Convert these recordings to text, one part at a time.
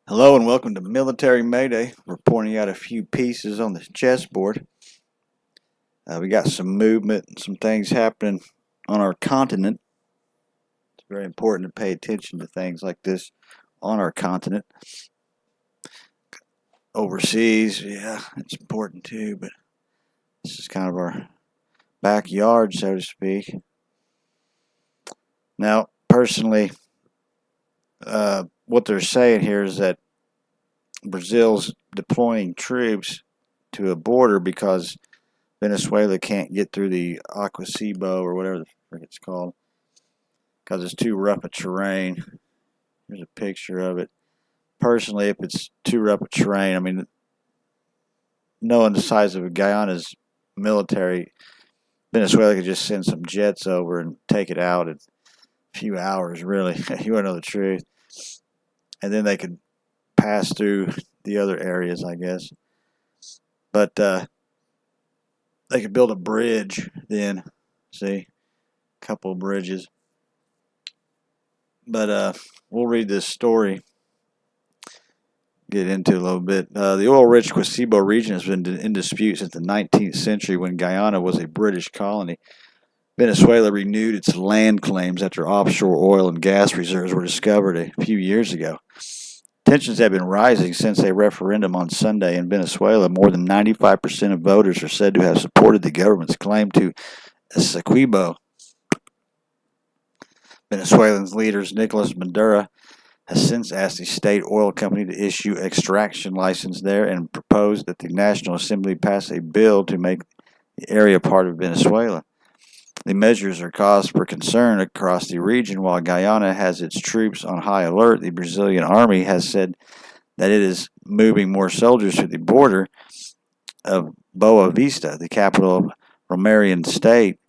Hello and welcome to Military Mayday. We're pointing out a few pieces on the chessboard. We got some movement and some things happening on our continent. It's very important to pay attention to things like this on our continent. Overseas, yeah, it's important too, but this is kind of our backyard, so to speak. Now, personally, what they're saying here is that Brazil's deploying troops to a border because Venezuela can't get through the Essequibo or whatever the frick it's called because it's too rough a terrain. Here's a picture of it. Personally, if it's too rough a terrain, I mean, knowing the size of Guyana's military, Venezuela could just send some jets over and take it out in a few hours, really. You want to know the truth. And then they could pass through the other areas, I guess. But they could build a bridge then. See? A couple of bridges. But we'll read this story, get into it a little bit. The oil-rich Essequibo region has been in dispute since the 19th century when Guyana was a British colony. Venezuela renewed its land claims after offshore oil and gas reserves were discovered a few years ago. Tensions have been rising since a referendum on Sunday in Venezuela. More than 95% of voters are said to have supported the government's claim to Essequibo. Venezuelan leaders Nicolas Maduro has since asked the state oil company to issue extraction license there and proposed that the National Assembly pass a bill to make the area part of Venezuela. The measures are cause for concern across the region. While Guyana has its troops on high alert, the Brazilian army has said that it is moving more soldiers to the border of Boa Vista, the capital of Roraima state,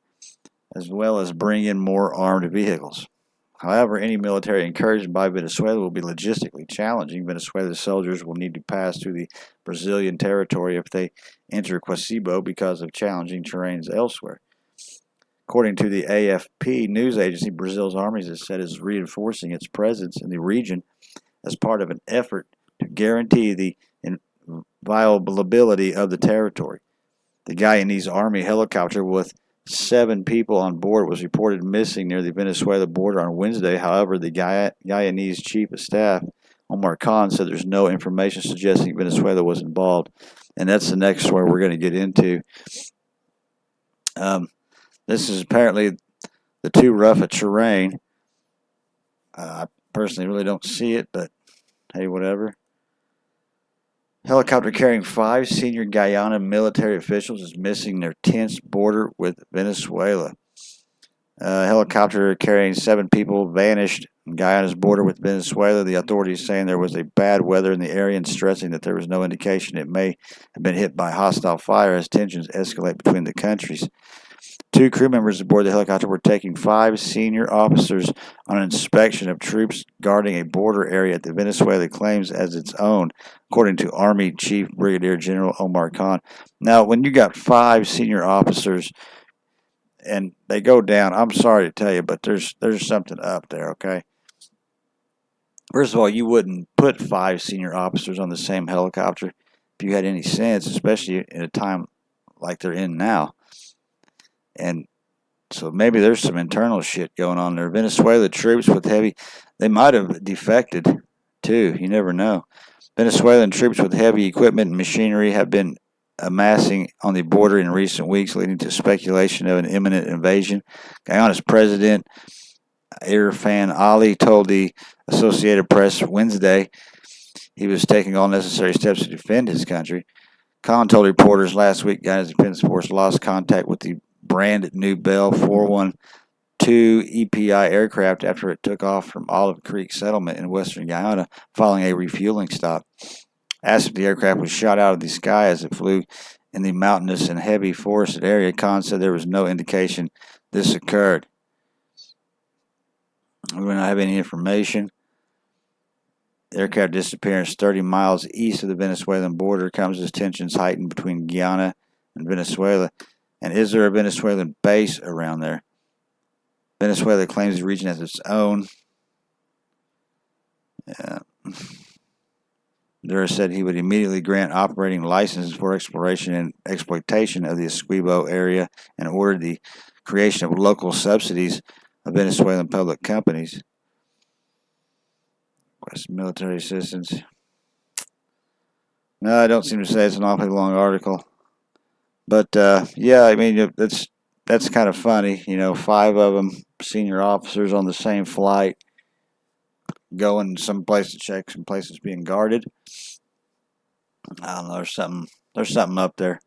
as well as bring in more armed vehicles. However, any military incursion by Venezuela will be logistically challenging. Venezuela's soldiers will need to pass through the Brazilian territory if they enter Essequibo because of challenging terrains elsewhere. According to the AFP news agency, Brazil's army has said is reinforcing its presence in the region as part of an effort to guarantee the inviolability of the territory. The Guyanese army helicopter with 7 people on board was reported missing near the Venezuela border on Wednesday. However, the Guyanese chief of staff, Omar Khan, said there's no information suggesting Venezuela was involved. And that's the next story we're going to get into. This is apparently the too rough a terrain. I personally really don't see it, but hey, whatever. Helicopter carrying 5 senior Guyana military officials is missing near tense border with Venezuela. Helicopter carrying 7 people vanished on Guyana's border with Venezuela. The authorities saying there was a bad weather in the area and stressing that there was no indication it may have been hit by hostile fire as tensions escalate between the countries. 2 crew members aboard the helicopter were taking 5 senior officers on an inspection of troops guarding a border area that Venezuela claims as its own, according to Army Chief Brigadier General Omar Khan. Now, when you got 5 senior officers and they go down, I'm sorry to tell you, but there's something up there, okay? First of all, you wouldn't put 5 senior officers on the same helicopter if you had any sense, especially in a time like they're in now. And so maybe there's some internal shit going on there. Venezuela troops with heavy, they might have defected too. You never know. Venezuelan troops with heavy equipment and machinery have been amassing on the border in recent weeks, leading to speculation of an imminent invasion. Guyana's president, Irfan Ali, told the Associated Press Wednesday he was taking all necessary steps to defend his country. Khan told reporters last week Guyana's Defense Force lost contact with the brand new Bell 412 EPI aircraft after it took off from Olive Creek settlement in western Guyana following a refueling stop. Asked if the aircraft was shot out of the sky as it flew in the mountainous and heavy forested area, Khan said there was no indication this occurred. We don't have any information. The aircraft disappearance 30 miles east of the Venezuelan border comes as tensions heighten between Guyana and Venezuela. And is there a Venezuelan base around there? Venezuela claims the region as its own. Yeah. Honduras said he would immediately grant operating licenses for exploration and exploitation of the Essequibo area and ordered the creation of local subsidies of Venezuelan public companies. Request military assistance. No, I don't seem to say. It's an awfully long article. But, yeah, I mean, that's kind of funny. 5 of them, senior officers on the same flight, going someplace to check some places being guarded. I don't know. There's something up there.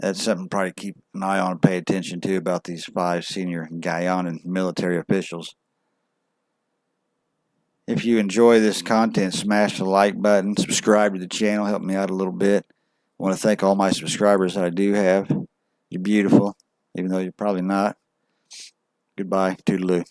That's something to probably keep an eye on and pay attention to about these 5 senior Guyanan military officials. If you enjoy this content, smash the like button, subscribe to the channel, help me out a little bit. I want to thank all my subscribers that I do have. You're beautiful, even though you're probably not. Goodbye. Toodaloo.